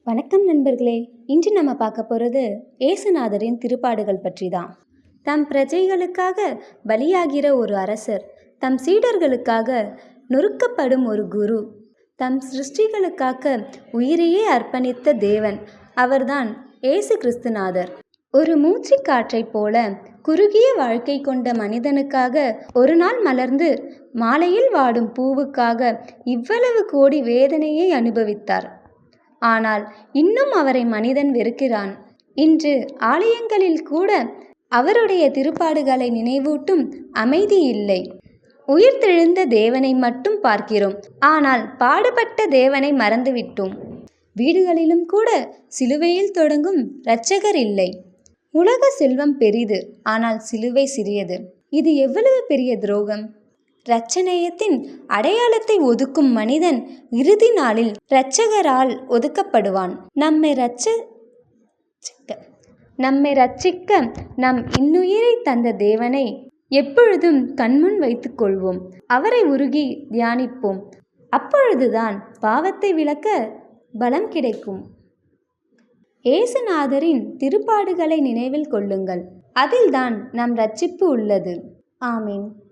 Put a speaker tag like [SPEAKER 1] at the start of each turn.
[SPEAKER 1] வணக்கம் நண்பர்களே. இன்று நம்ம பார்க்க போகிறது ஏசுநாதரின் திருப்பாடுகள் பற்றி தான். தம் பிரஜைகளுக்காக பலியாகிற ஒரு அரசர், தம் சீடர்களுக்காக நொறுக்கப்படும் ஒரு குரு, தம் சிருஷ்டிகளுக்காக உயிரையே அர்ப்பணித்த தேவன், அவர்தான் ஏசு கிறிஸ்துநாதர். ஒரு மூச்சு காற்றைப் போல குறுகிய வாழ்க்கை கொண்ட மனிதனுக்காக ஒரு நாள் மலர்ந்து மாலையில் வாடும் பூவுக்காக இவ்வளவு கோடி வேதனையை அனுபவித்தார். ஆனால் இன்னும் அவரை மனிதன் வெறுக்கிறான். இன்று ஆலயங்களில் கூட அவருடைய திருப்பாடுகளை நினைவூட்டும் அமைதி இல்லை. உயிர்த்தெழுந்த தேவனை மட்டும் பார்க்கிறோம், ஆனால் பாடுபட்ட தேவனை மறந்துவிட்டோம். வீடுகளிலும் கூட சிலுவையில் தொடங்கும் இரட்சகர் இல்லை. உலக செல்வம் பெரிது, ஆனால் சிலுவை சிறியது. இது எவ்வளவு பெரிய துரோகம்! இரட்சணியத்தின் அடையாளத்தை ஒதுக்கும் மனிதன் இறுதி நாளில் இரட்சகரால் ஒதுக்கப்படுவான். நம்மை ரட்சிக்க நம் இன்னுயிரை தந்த தேவனை எப்பொழுதும் கண்முன் வைத்துக் கொள்வோம். அவரை உருகி தியானிப்போம். அப்பொழுதுதான் பாவத்தை விலக்க பலம் கிடைக்கும். ஏசுநாதரின் திருப்பாடுகளை நினைவில் கொள்ளுங்கள். அதில்தான் நம் ரட்சிப்பு உள்ளது. ஆமீன்.